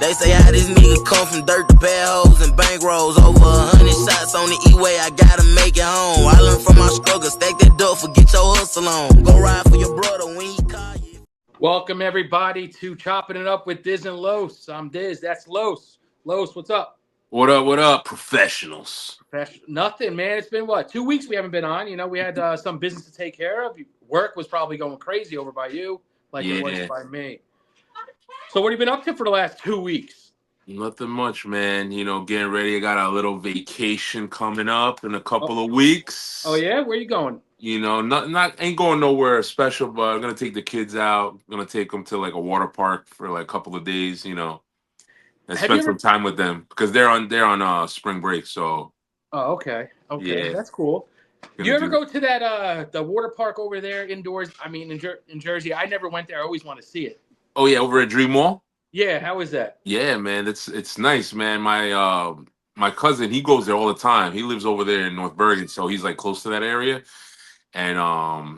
They say how this nigga come from dirt to bad hoes and bankrolls. Over 100 shots on the E-way, I gotta make it home. I learned from my struggle, stack that dough, forget your hustle on. Go ride for your brother when he call you. Welcome, everybody, to Choppin' It Up with Dizz and Los. I'm Dizz. That's Los. Los, what's up? What up, what up, professionals? Nothing, man. It's been, 2 weeks we haven't been on. You know, we had some business to take care of. Work was probably going crazy over by you, like it was by me. So what have you been up to for the last 2 weeks? Nothing much, man. You know, getting ready. I got a little vacation coming up in a couple of weeks. Oh, yeah? Where you going? You know, ain't going nowhere special, but I'm gonna take the kids out. I'm gonna take them to like a water park for like a couple of days, you know, and spend some time with them because they're on spring break. So Oh, okay. Yeah. That's cool. Gonna You ever do go to that the water park over there indoors? I mean, in Jersey. I never went there. I always want to see it. Oh yeah, over at Dream Mall. Yeah, how is that? Yeah, man, it's nice, man. My cousin, he goes there all the time. He lives over there in North Bergen, so he's like close to that area. And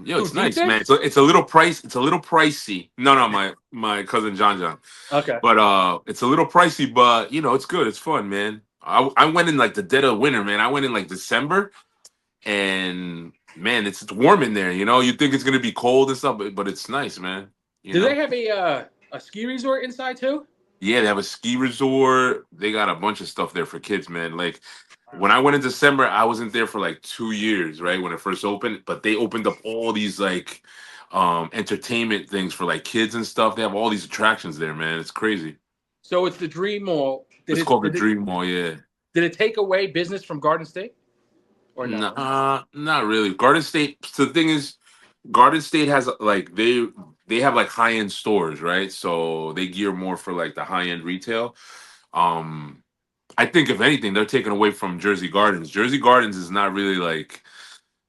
it's nice, man. It's a little pricey. No, my cousin John. Okay. But it's a little pricey, but you know, it's good. It's fun, man. I went in like the dead of winter, man. I went in like December, and man, it's warm in there. You know, you think it's gonna be cold and stuff, but it's nice, man. Do they have a ski resort inside too? Yeah, they have a ski resort. They got a bunch of stuff there for kids, man. Like when I went in December, I wasn't there for like 2 years, right? When it first opened, but they opened up all these like entertainment things for like kids and stuff. They have all these attractions there, man. It's crazy. So it's the Dream Mall. It's called the Dream Mall, yeah. Did it take away business from Garden State? Or no? Not really. Garden State. So the thing is, Garden State has like they have like high end stores, right? So they gear more for like the high end retail. I think if anything, they're taking away from Jersey Gardens. Jersey Gardens is not really like,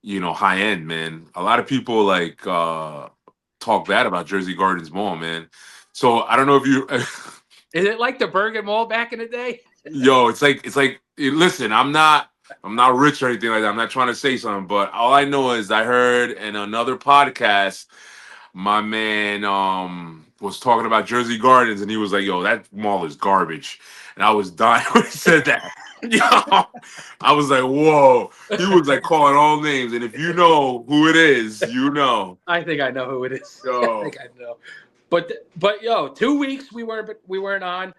you know, high end, man. A lot of people like talk bad about Jersey Gardens Mall, man. So I don't know if you is it like the Bergen Mall back in the day? Yo, it's like listen, I'm not rich or anything like that. I'm not trying to say something, but all I know is I heard in another podcast, my man was talking about Jersey Gardens, and he was like, "Yo, that mall is garbage," and I was dying when he said that. Yo, I was like, "Whoa!" He was like calling all names, and if you know who it is, you know. I think I know who it is. Yo. I think I know. But yo, 2 weeks we weren't on.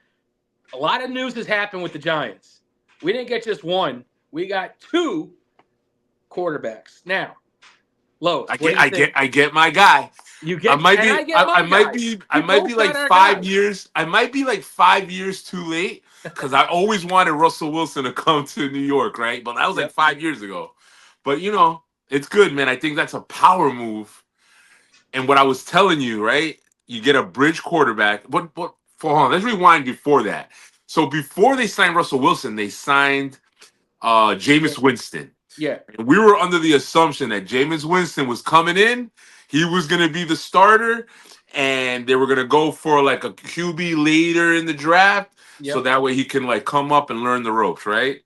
A lot of news has happened with the Giants. We didn't get just one. We got two quarterbacks. Now, Lowe's. I get my guy. You get. I might be like 5 years. I might be like 5 years too late because I always wanted Russell Wilson to come to New York, right? But that was like 5 years ago. But you know, it's good, man. I think that's a power move. And what I was telling you, right? You get a bridge quarterback. But hold on, let's rewind before that. So before they signed Russell Wilson, they signed Jameis Winston. Yeah. And we were under the assumption that Jameis Winston was coming in. He was going to be the starter, and they were going to go for like a QB later in the draft, so that way he can like come up and learn the ropes, right?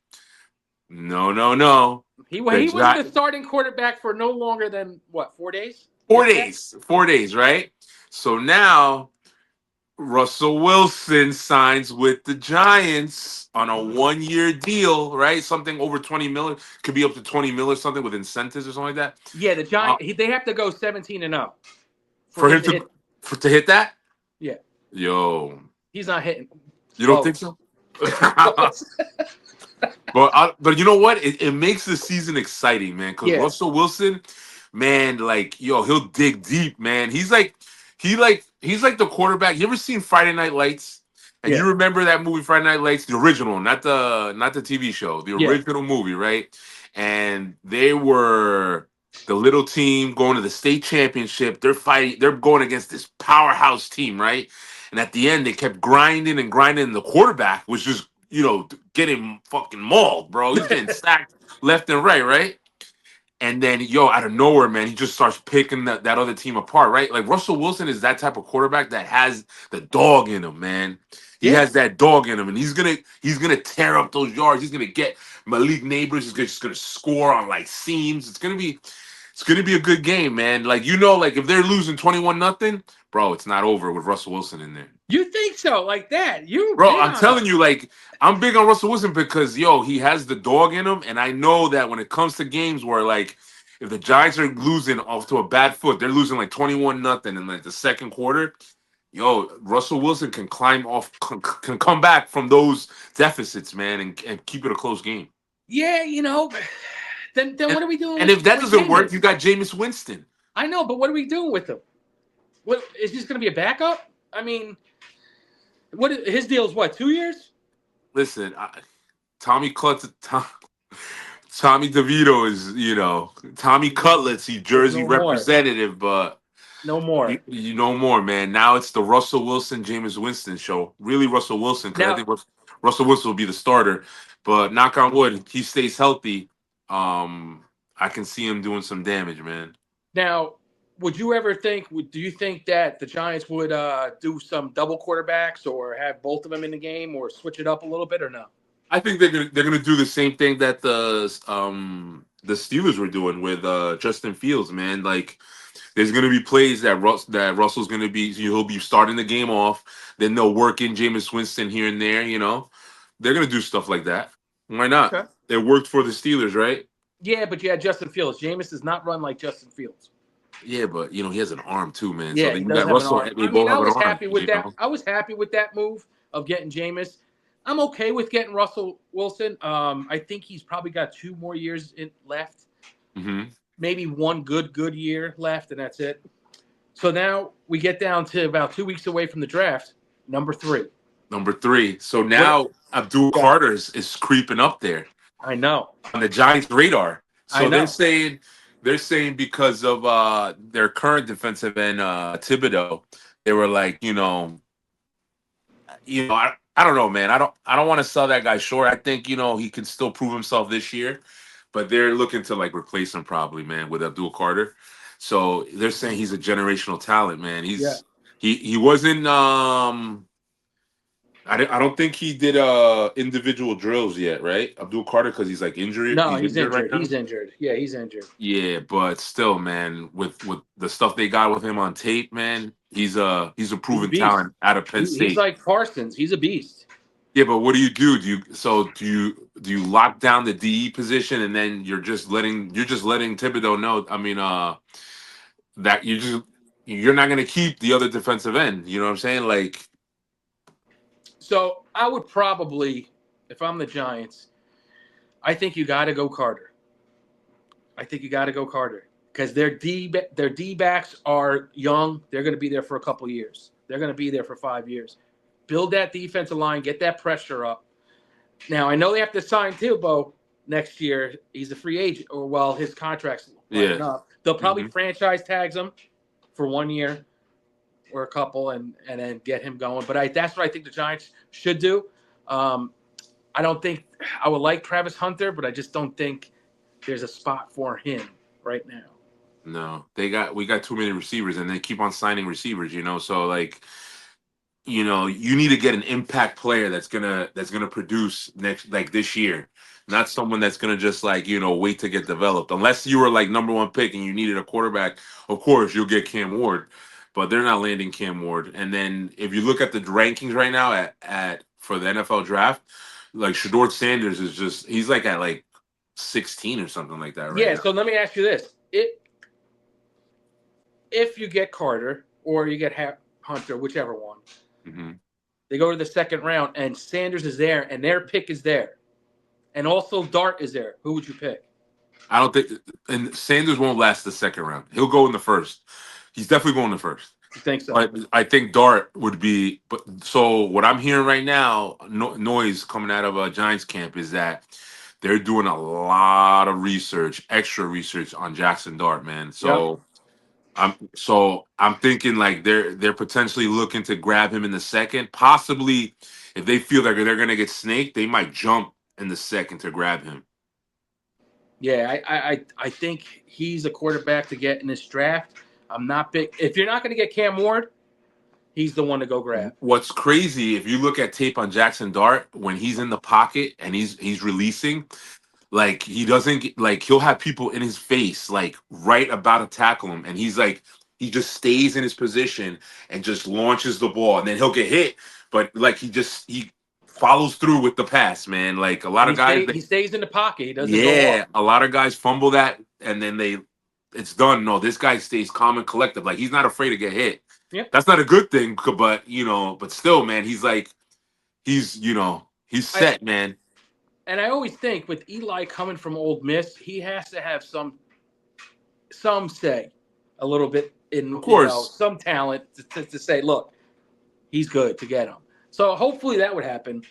No. He was the starting quarterback for no longer than what, 4 days? 4 days. 4 days, right? So now Russell Wilson signs with the Giants on a 1 year deal, right? Something over 20 million, could be up to 20 million or something with incentives or something like that. Yeah, the Giants they have to go 17-0 for him to hit that. Yeah. Yo, he's not hitting. You don't think so? But you know what? It makes the season exciting, man. Because Russell Wilson, man, like he'll dig deep, man. He's like the quarterback. You ever seen Friday Night Lights? And you remember that movie, Friday Night Lights, the original, not the TV show, the original movie, right? And they were the little team going to the state championship. They're going against this powerhouse team, right? And at the end, they kept grinding. And the quarterback was just, getting fucking mauled, bro. He's getting sacked left and right? And then, out of nowhere, man, he just starts picking that other team apart, right? Like Russell Wilson is that type of quarterback that has the dog in him, man. He has that dog in him, and he's gonna tear up those yards. He's gonna get Malik Neighbors. He's just gonna score on like seams. It's gonna be It's gonna be a good game, man. Like like if they're losing 21-0, bro, it's not over with Russell Wilson in there. You think so? Like that? You're Bro, big I'm on him. telling you, like, I'm big on Russell Wilson because he has the dog in him, and I know that when it comes to games where like if the Giants are losing off to a bad foot, they're losing like 21-0 in like the second quarter. Russell Wilson can climb off, can come back from those deficits, man, and keep it a close game. Yeah, Then And, what are we doing? and if that with doesn't work, Jameis? you got Jameis Winston. I know, but what are we doing with him? What is he going to be a backup? I mean, his deal is what, 2 years? Listen, Tommy Tommy DeVito is, Tommy Cutlets, he Jersey No more. representative, but No more. you know more, man. Now it's the Russell Wilson, Jameis Winston show. Really, Russell Wilson, because I think Russell Wilson will be the starter. But knock on wood, he stays healthy. I can see him doing some damage, man. Now, would you ever do you think that the Giants would do some double quarterbacks or have both of them in the game or switch it up a little bit or no? I think they're gonna do the same thing that the Steelers were doing with Justin Fields, man. Like there's gonna be plays that Russell's gonna be he'll be starting the game off, then they'll work in Jameis Winston here and there. They're gonna do stuff like that. Why not? Okay. It worked for the Steelers, right? Yeah, but you had Justin Fields. Jameis does not run like Justin Fields. Yeah, but he has an arm too, man. Yeah, So he you does got have Russell. an arm. They both have I was an arm. happy with that. I was happy with that move of getting Jameis. I'm okay with getting Russell Wilson. I think he's probably got 2 more years left. Mm-hmm. Maybe one good year left, and that's it. So now we get down to about 2 weeks away from the draft. Number 3. So now Abdul Carter is creeping up there. I know. On the Giants' radar. So I know. they're saying because of their current defensive end, Thibodeau, they were like, I don't know, man. I don't want to sell that guy short. I think, he can still prove himself this year, but they're looking to like replace him probably, man, with Abdul Carter. So they're saying he's a generational talent, man. He wasn't I don't think he did individual drills yet, right? Abdul Carter, because he's like injured. No, he's injured. Right now. He's injured. Yeah, he's injured. Yeah, but still, man, with the stuff they got with him on tape, man, he's a proven talent out of Penn State. He's like Parsons. He's a beast. Yeah, but what do you do? Do you lock down the DE position and then you're just letting Thibodeau know? I mean, that you're not gonna keep the other defensive end. You know what I'm saying? Like. So I would probably, if I'm the Giants, I think you got to go Carter. Because their D backs are young. They're going to be there for a couple years. They're going to be there for 5 years. Build that defensive line, get that pressure up. Now I know they have to sign Thibodeau next year. He's a free agent, or while his contract's running up. They'll probably franchise tags him for 1 year. Or a couple, and then get him going. But that's what I think the Giants should do. I don't think I would like Travis Hunter, but I just don't think there's a spot for him right now. No, we got too many receivers, and they keep on signing receivers. So like, you need to get an impact player that's gonna produce this year, not someone that's gonna just wait to get developed. Unless you were like number 1 pick and you needed a quarterback, of course you'll get Cam Ward. But they're not landing Cam Ward. And then if you look at the rankings right now for the NFL draft, like Shedeur Sanders he's like at like 16 or something like that, right? Yeah, now. So let me ask you this. If you get Carter or you get Hunter, whichever one, they go to the second round and Sanders is there and their pick is there. And also Dart is there. Who would you pick? I don't think – and Sanders won't last the second round. He'll go in the first. He's definitely going to first. You think so? I think Dart would be. But so what I'm hearing right now, noise coming out of Giants camp is that they're doing a lot of extra research on Jackson Dart, man. So I'm thinking like they're potentially looking to grab him in the second. Possibly, if they feel like they're gonna get snaked, they might jump in the second to grab him. Yeah, I think he's a quarterback to get in this draft. I'm not big. If you're not going to get Cam Ward, he's the one to go grab. What's crazy, if you look at tape on Jackson Dart, when he's in the pocket and he's releasing, Like he doesn't like he'll have people in his face like right about to tackle him, and he's like he just stays in his position and just launches the ball, and then he'll get hit, but like he follows through with the pass, man. Like a lot And of guys, he stays in the pocket. He doesn't go off. yeah, a lot of guys fumble that, and then it's done. No, this guy stays calm and collected. Like he's not afraid to get hit. Yeah. That's not a good thing, but but still, man, he's like he's set, man. And I always think with Eli coming from Ole Miss, he has to have some say, a little bit in Of course. some talent to say, look, he's good to get him. So hopefully that would happen.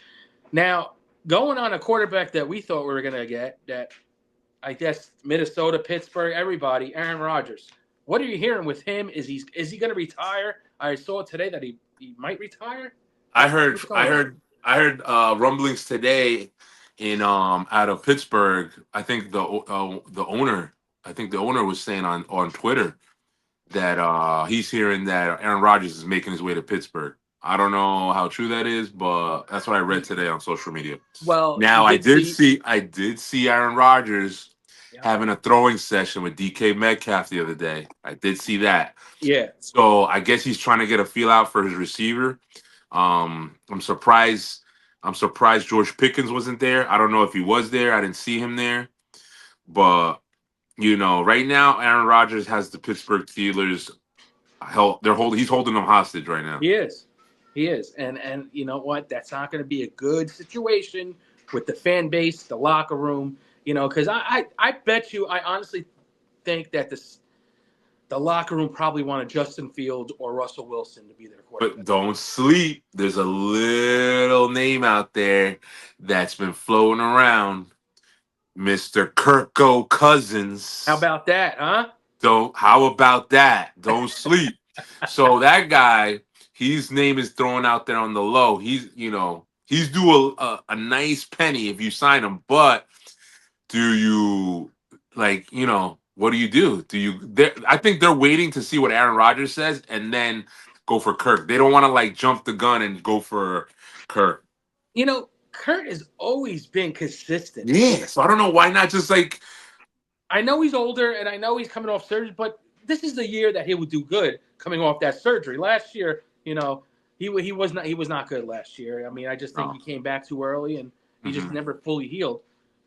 Now, going on a quarterback that we thought we were going to get, that I guess Minnesota, Pittsburgh, everybody, Aaron Rodgers. What are you hearing with him? Is he going to retire? I saw today that he might retire. I heard rumblings today in out of Pittsburgh. I think the owner, was saying on Twitter that he's hearing that Aaron Rodgers is making his way to Pittsburgh. I don't know how true that is, but that's what I read today on social media. Well, now I did see Aaron Rodgers having a throwing session with DK Metcalf the other day. I did see that. Yeah. So I guess he's trying to get a feel out for his receiver. I'm surprised George Pickens wasn't there. I don't know if he was there. I didn't see him there. But right now Aaron Rodgers has the Pittsburgh Steelers he's holding them hostage right now. He is. And you know what? That's not going to be a good situation with the fan base, the locker room, because I bet you, I honestly think that the locker room probably wanted Justin Fields or Russell Wilson to be their quarterback. But don't sleep. There's a little name out there that's been floating around. Mr. Kirko Cousins. How about that, huh? How about that? Don't sleep. So that guy, his name is thrown out there on the low. He's due a nice penny if you sign him. But do you what do you do? I think they're waiting to see what Aaron Rodgers says and then go for Kirk. They don't want to jump the gun and go for Kirk. Kurt has always been consistent. Yeah, so I don't know why not just I know he's older and I know he's coming off surgery, but this is the year that he would do good coming off that surgery. Last year, he was not good last year. I mean, I just think he came back too early and he just never fully healed.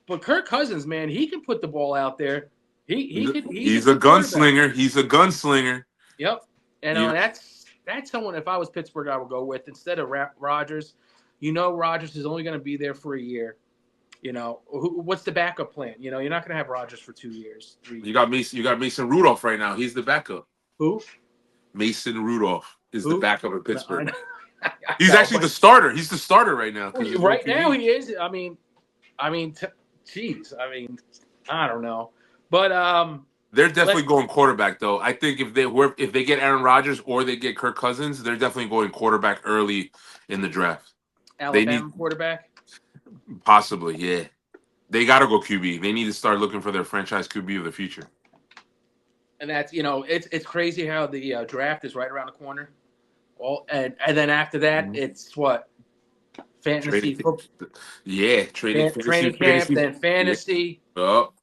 But Kirk Cousins, man, he can put the ball out there. He's a gunslinger. He's a gunslinger. Yep. And that's someone, if I was Pittsburgh, I would go with instead of Rodgers. Rodgers is only going to be there for a year. What's the backup plan? You're not going to have Rodgers for 2 years, 3 years. You got Mason Rudolph right now. He's the backup. Who? Mason Rudolph is the backup of Pittsburgh. He's actually the starter. He's the starter right now. Right now he is. I mean, geez. I mean, I don't know, but they're definitely going quarterback though. I think if they get Aaron Rodgers or they get Kirk Cousins, they're definitely going quarterback early in the draft. Alabama quarterback? Possibly, yeah. They got to go QB. They need to start looking for their franchise QB of the future. And that's it's crazy how the draft is right around the corner. Well, and then after that, it's what fantasy football. Yeah, training camp, then fantasy. Oh,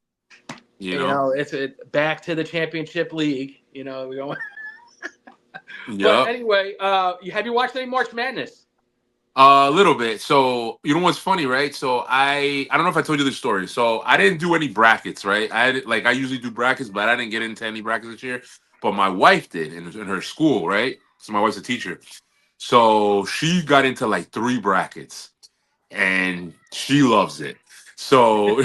it's back to the championship league. We go. Yeah. But anyway, have you watched any March Madness? A little bit. So what's funny, right? So I don't know if I told you this story. So I didn't do any brackets, right? I usually do brackets, but I didn't get into any brackets this year. But my wife did in her school, right? So my wife's a teacher. So she got into 3 brackets, and she loves it. So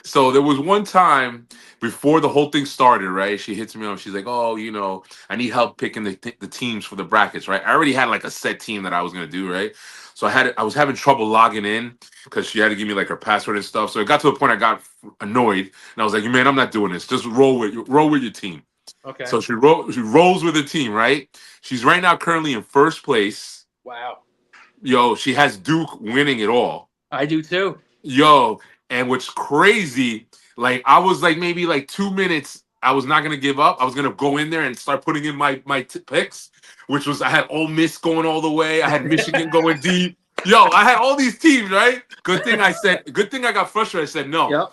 so there was one time before the whole thing started, right? She hits me up. She's like, "Oh, I need help picking the teams for the brackets, right?" I already had a set team that I was gonna do, right? So I was having trouble logging in because she had to give me her password and stuff. So it got to a point I got annoyed, and I was like, "Man, I'm not doing this. Just roll with your team." Okay. So she rolls with the team, right? She's right now currently in first place. Wow. Yo, she has Duke winning it all. I do too. Yo, and what's crazy, I was maybe 2 minutes, I was not gonna give up. I was gonna go in there and start putting in my picks, which was I had Ole Miss going all the way, I had Michigan going deep, Yo, I had all these teams, right? Good thing I got frustrated. I said no. Yep.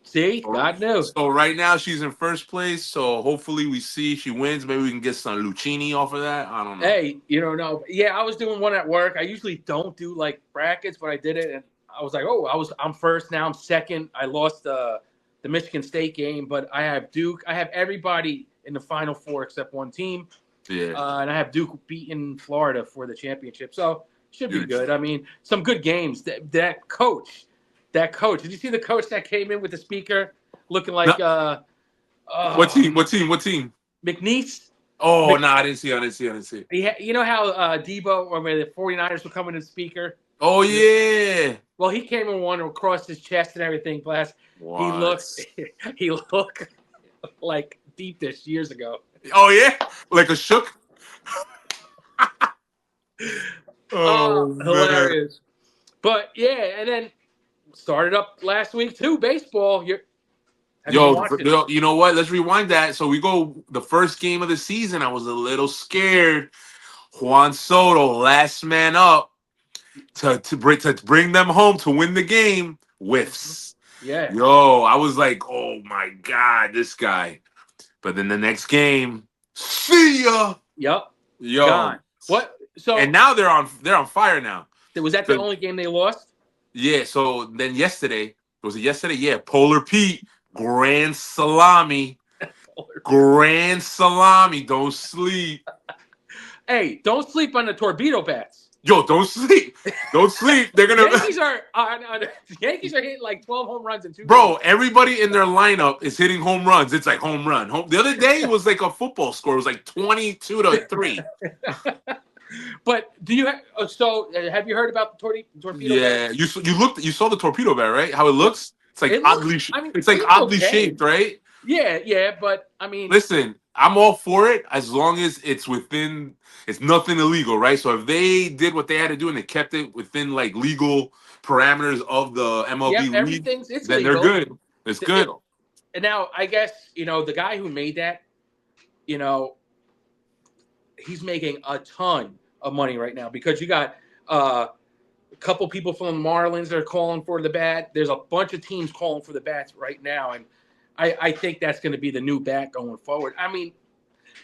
See, God knew. So right now she's in first place. So hopefully we see she wins. Maybe we can get some Lucchini off of that. I don't know. Hey, you don't know. Yeah, I was doing one at work. I usually don't do like brackets, but I did it, and I was like, oh, I'm first. Now I'm second. I lost the Michigan State game, but I have Duke. I have everybody in the Final Four except one team. Yeah. And I have Duke beating Florida for the championship. So should be good. I mean, some good games. That coach. Did you see the coach that came in with the speaker looking like what team? McNeese? Oh, no, I didn't see. You know how Debo or the 49ers were coming to the speaker? Oh, yeah. Well, he came in one across his chest and everything, Blast. He looked like Deep Dish years ago. Oh, yeah? Like a shook? Hilarious. But, yeah, and then started up last week, too, baseball. You know what? Let's rewind that. So we go the first game of the season. I was a little scared. Juan Soto, last man up to bring them home to win the game. Whiffs. Yeah. Yo, I was like, oh my God, this guy. But then the next game, see ya. Yep. Yo. Gone. What? So and now they're on fire now. Was that the only game they lost? Yeah. So then yesterday, was it yesterday? Yeah. Polar Pete, grand salami. Grand salami. Don't sleep. Hey, don't sleep on the torpedo bats. Yo, don't sleep. Don't sleep. They're gonna. Yankees are hitting like 12 home runs in 2 Bro, games. everybody in their lineup is hitting home runs. It's like home run. The other day it was like a football score. It was like 22-3. But do you have you heard about the torpedo? Yeah, bat? You saw the torpedo bat, right? How it looks? It's like oddly shaped, right? Yeah, but I mean, listen, I'm all for it as long as it's nothing illegal, right? So if they did what they had to do and they kept it within like legal parameters of the MLB league, then they're good. It's good. And now I guess, the guy who made that, he's making a ton of money right now because you got a couple people from the Marlins that are calling for the bat. There's a bunch of teams calling for the bats right now, and I think that's going to be the new bat going forward. I mean,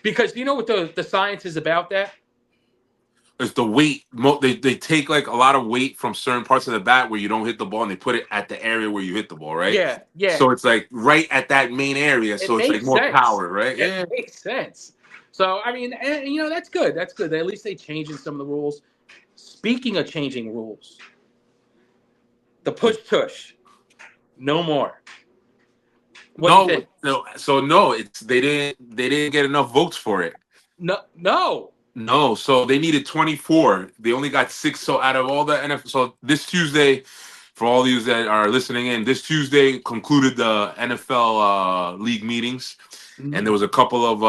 because you know what the science is about that? It's the weight. They take like a lot of weight from certain parts of the bat where you don't hit the ball, and they put it at the area where you hit the ball, right? Yeah. So it's like right at that main area, so it's like more power, right? It makes sense. So I mean, that's good. That's good. At least they changing some of the rules. Speaking of changing rules, the push tush, no more. No. They didn't get enough votes for it. No. So they needed 24. They only got 6. So out of all the NFL, so this Tuesday, for all of you that are listening in, this Tuesday concluded the NFL league meetings, and there was a couple of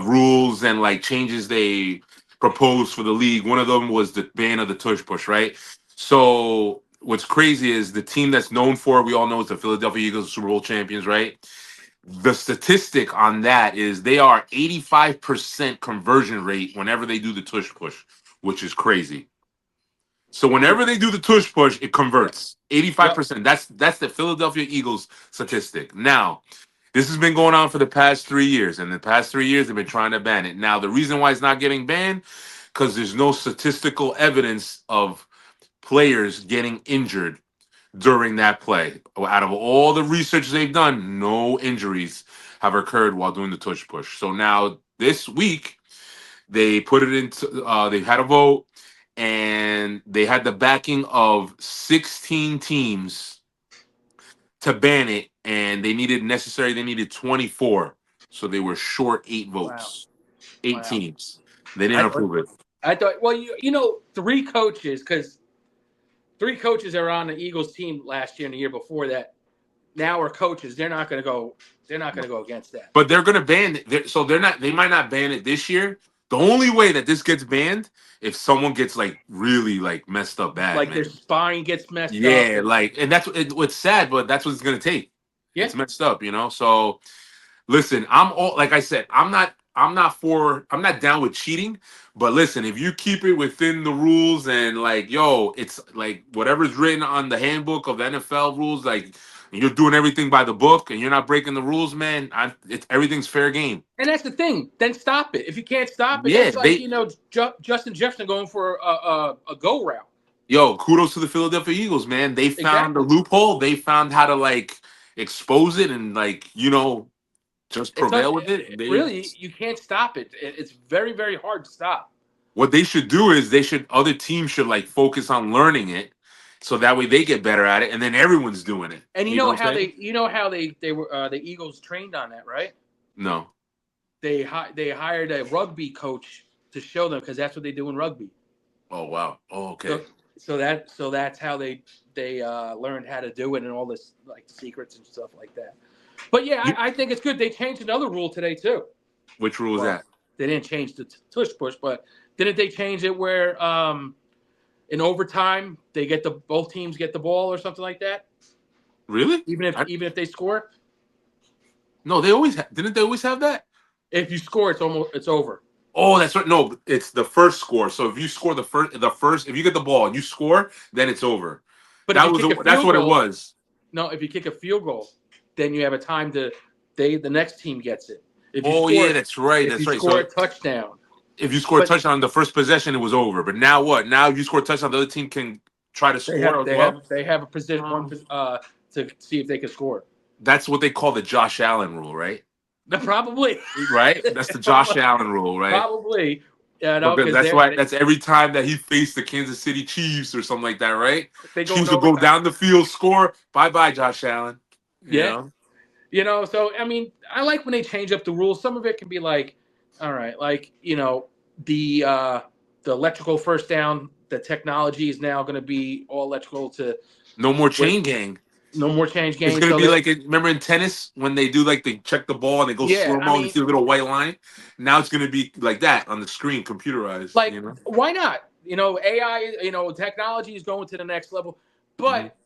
rules and like changes they proposed for the league. One of them was the ban of the tush push, right? So what's crazy is the team that's known for it, we all know, it's the Philadelphia Eagles, Super Bowl champions, right? The statistic on that is they are 85% conversion rate whenever they do the tush push, which is crazy. So whenever they do the tush push, it converts 85%. That's the Philadelphia Eagles statistic. Now, this has been going on for the past 3 years, and the past 3 years they've been trying to ban it. Now, the reason why it's not getting banned, because there's no statistical evidence of players getting injured during that play. Out of all the research they've done, no injuries have occurred while doing the tush push. So now this week they put it into they had a vote, and they had the backing of 16 teams to ban it, and they needed 24. So they were short 8 votes. Wow. 8 teams. They didn't approve it. I thought, 3 coaches, because 3 coaches that were on the Eagles team last year and the year before that now are coaches. They're not going to go against that. But they're going to ban it. So they might not ban it this year. The only way that this gets banned if someone gets like really like messed up bad. Like their spine gets messed up. Yeah, and that's what's sad, but that's what it's going to take. Yeah. It's messed up, So listen, like I said, I'm not I'm not down with cheating, but listen, if you keep it within the rules and like, yo, it's like whatever's written on the handbook of the NFL rules, like you're doing everything by the book and you're not breaking the rules, man. Everything's fair game. And that's the thing. Then stop it. If you can't stop it, Yeah, that's like Justin Jefferson going for a go route. yo, kudos to the Philadelphia Eagles, man. They found a Exactly. loophole. They found how to like expose it and like just prevail with it. Really, you can't stop it. It's very, very hard to stop. What they should do is other teams should like focus on learning it, so that way they get better at it, and then everyone's doing it. And you know what I'm saying? they were the Eagles trained on that, right? No. They hired a rugby coach to show them because that's what they do in rugby. Oh wow. Oh okay. So that's how they learned how to do it and all this like secrets and stuff like that. But yeah, I think it's good. They changed another rule today too. Which rule is that? They didn't change the tush push, but didn't they change it where in overtime both teams get the ball or something like that? Really? Even if they score? No, didn't they always have that? If you score, it's over. Oh, that's right. No, it's the first score. So if you score the first, if you get the ball and you score, then it's over. But that's what it was. No, if you kick a field goal, then you have a time the next team gets it. Yeah, that's right. If you score a touchdown. If you score a touchdown on the first possession, it was over. But now what? Now if you score a touchdown, the other team can try to score. They have a position to see if they can score. That's what they call the Josh Allen rule, right? Probably. Right? That's the Josh Allen rule, right? Probably. Yeah, no, that's every time that he faced the Kansas City Chiefs or something like that, right? Chiefs will go down the field, score. Bye-bye, Josh Allen. You know? So I mean, I like when they change up the rules. Some of it can be like, all right, like, the electrical first down, the technology is now going to be all electrical to no more chain gang. No more change games. It's going to be like, remember in tennis when they do like they check the ball and they go slow-mo and you see a little white line? Now it's going to be like that on the screen, computerized. Like, why not? AI, technology is going to the next level. But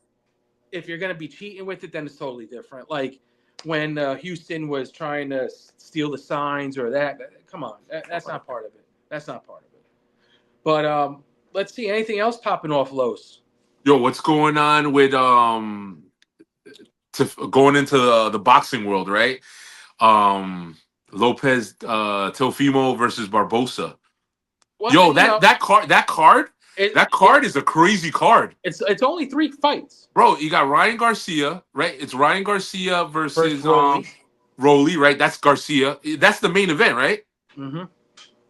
if you're going to be cheating with it, then it's totally different. Like when Houston was trying to steal the signs or that. Come on. That's not part of it. That's not part of it. But let's see. Anything else popping off, Los? Yo, what's going on with going into the boxing world, right? Lopez Teofimo versus Barbosa. Well, yo, that card is a crazy card. It's only 3 fights, bro. You got Ryan Garcia, right? It's Ryan Garcia versus Rolly, right? That's Garcia. That's the main event, right? Mm-hmm.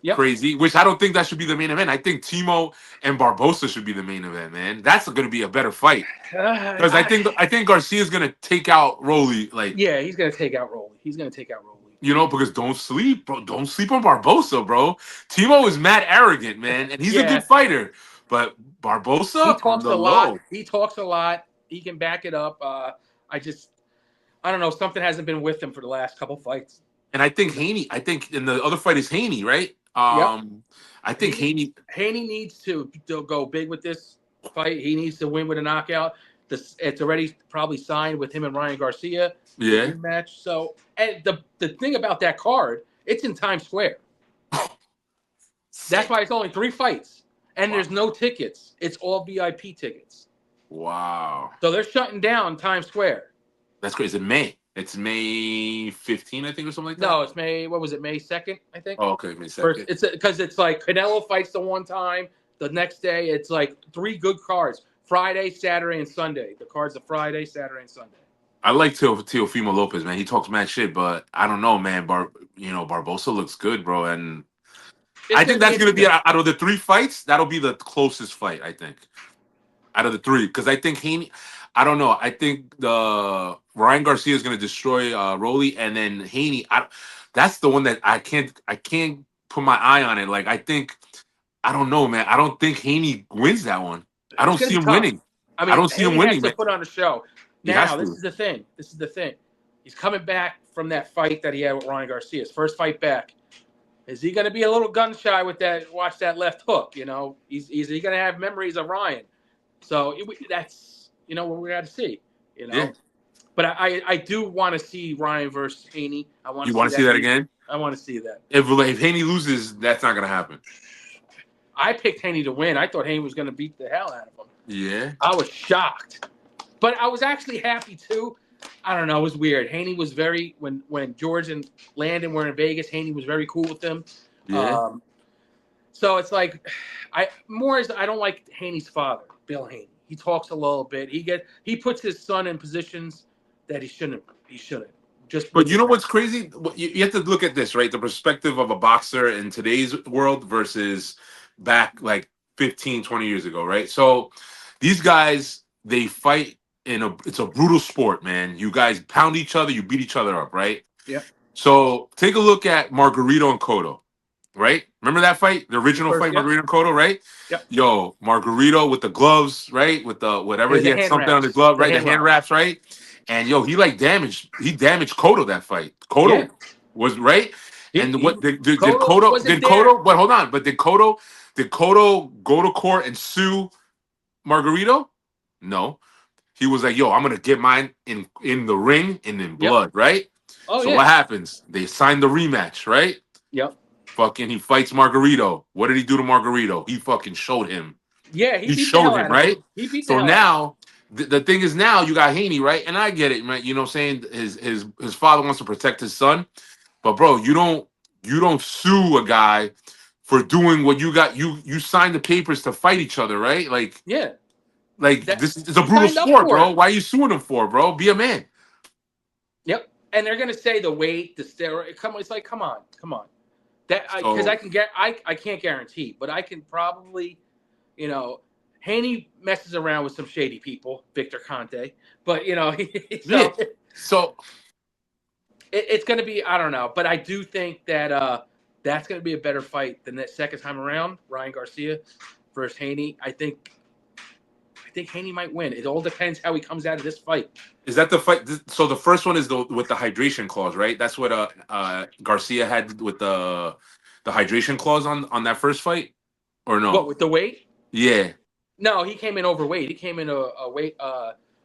Yep. Crazy, which I don't think that should be the main event. I think Timo and Barbosa should be the main event, man. That's going to be a better fight because I think Garcia is going to take out Rolly. Like, yeah, he's going to take out Rolly. Because don't sleep, bro. Don't sleep on Barbosa, bro. Timo is mad arrogant, man, and he's a good fighter. But Barbosa, he talks a lot. He talks a lot. He can back it up. I don't know. Something hasn't been with him for the last couple fights. And I think Haney. I think in the other fight is Haney, right? I think Haney needs to go big with this fight. He needs to win with a knockout. It's already probably signed with him and Ryan Garcia. Yeah. Match. So, and the thing about that card, it's in Times Square. That's why it's only 3 fights, and there's no tickets. It's all VIP tickets. Wow. So they're shutting down Times Square. That's crazy. It's May 15, I think, or something like that. No, it's May. What was it? May 2nd, I think. Oh, okay, May 2nd. It's because it's like Canelo fights the one time. The next day, it's like 3 good cards: Friday, Saturday, and Sunday. The cards are Friday, Saturday, and Sunday. I like Teofimo Lopez, man. He talks mad shit, but I don't know, man. Barbosa looks good, bro, and I think that's gonna be out of the 3 fights. That'll be the closest fight, I think, out of the 3, because I think Haney. I don't know. I think the Ryan Garcia is going to destroy Rolly, and then Haney. That's the one that I can't put my eye on it. Like I don't know, man. I don't think Haney wins that one. I don't see him winning. I don't see him winning. Has to put on a show. Now this is the thing. He's coming back from that fight that he had with Ryan Garcia. His first fight back. Is he going to be a little gun shy with that? Watch that left hook. Is he going to have memories of Ryan? So that's. What we got to see. Yeah. But I do want to see Ryan versus Haney. I want You to see want to see that. that again? I want to see that. If Haney loses, that's not gonna happen. I picked Haney to win. I thought Haney was going to beat the hell out of him. Yeah. I was shocked, but I was actually happy too. I don't know. It was weird. Haney was very when George and Landon were in Vegas. Haney was very cool with them. Yeah. So it's like I don't like Haney's father, Bill Haney. He talks a little bit. He puts his son in positions that he shouldn't. He shouldn't. But you know what's crazy? You have to look at this, right? The perspective of a boxer in today's world versus back like 15, 20 years ago, right? So these guys, they fight it's a brutal sport, man. You guys pound each other, you beat each other up, right? Yeah. So take a look at Margarito and Cotto, right? Remember that fight? The original fight, yeah. Margarito and Cotto, right? Yep. Yo, Margarito with the gloves, right? With the whatever, he had something on the glove, right? The hand wraps, right? And yo, he damaged Cotto that fight. Cotto was right. And what did Cotto? But hold on, but did Cotto go to court and sue Margarito? No. He was like, yo, I'm gonna get mine in the ring and in blood, right? Oh, so what happens? They signed the rematch, right? Yep. Fucking he fights Margarito. What did he do to Margarito? He fucking showed him. Yeah, he showed him, right? He beat so now the thing is now you got Haney, right? And I get it, man. You know what I'm saying? His father wants to protect his son. But bro, you don't sue a guy for doing what you got. You signed the papers to fight each other, right? Like this is a brutal sport, bro. Why are you suing him for, bro? Be a man. Yep. And they're gonna say the weight, the steroid. It's like, come on. That because I can't guarantee, but I can probably, Haney messes around with some shady people, Victor Conte, but so it's going to be, I don't know, but I do think that that's going to be a better fight than that second time around. Ryan Garcia versus Haney. I think Haney might win. It all depends how he comes out of this fight. Is that the fight? So the first one is with the hydration clause, right? That's what Garcia had with the hydration clause on that first fight, or no? What, with the weight? Yeah. No, he came in overweight. He came in a weight.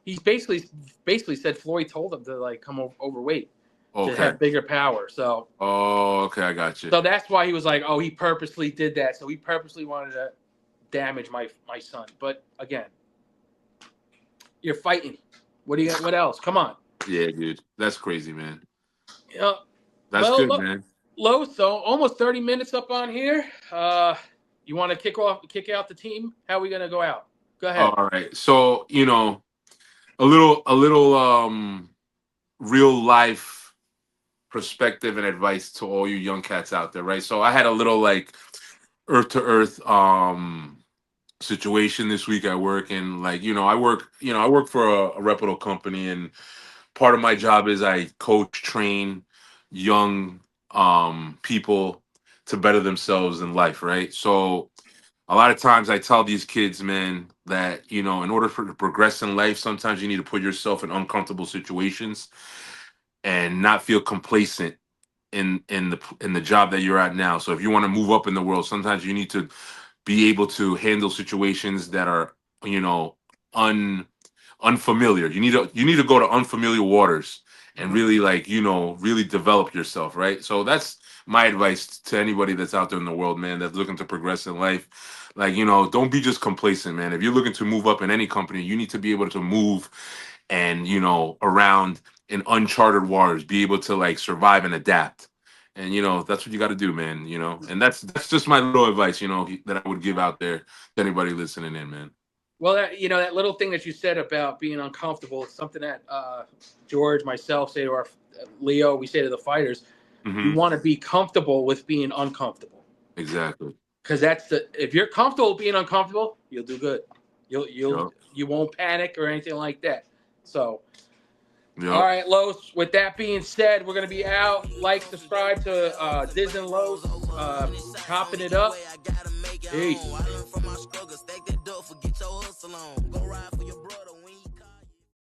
He basically said Floyd told him to like come overweight. To have bigger power. So. Oh, okay, I got you. So that's why he was like, oh, he purposely did that. So he purposely wanted to damage my son. But again, you're fighting. What else? Come on. Yeah, dude, that's crazy, man. Yeah. That's good, man. Low. So almost 30 minutes up on here. You want to kick out the team? How are we gonna go out? Go ahead. All right. So a little real life perspective and advice to all you young cats out there, right? So I had a little like earth to earth situation this week at work, and like I work for a reputable company, and part of my job is I coach, train young people to better themselves in life, right? So a lot of times I tell these kids, man, that in order to progress in life, sometimes you need to put yourself in uncomfortable situations and not feel complacent in the job that you're at now. So if you want to move up in the world, sometimes you need to be able to handle situations that are unfamiliar. You need to go to unfamiliar waters and really really develop yourself, right? So that's my advice to anybody that's out there in the world, man, that's looking to progress in life. Like, don't be just complacent, man. If you're looking to move up in any company, you need to be able to move and around in uncharted waters, be able to like survive and adapt. And that's what you got to do, man. And that's just my little advice, that I would give out there to anybody listening in, man. Well, that little thing that you said about being uncomfortable is something that George, myself, say to our Leo, we say to the fighters, you want to be comfortable with being uncomfortable. Exactly. Because if you're comfortable being uncomfortable, you'll do good. You won't panic or anything like that. So, all right, Los. With that being said, we're gonna be out. Like, subscribe to Dizz Los, Choppin It Up. Peace.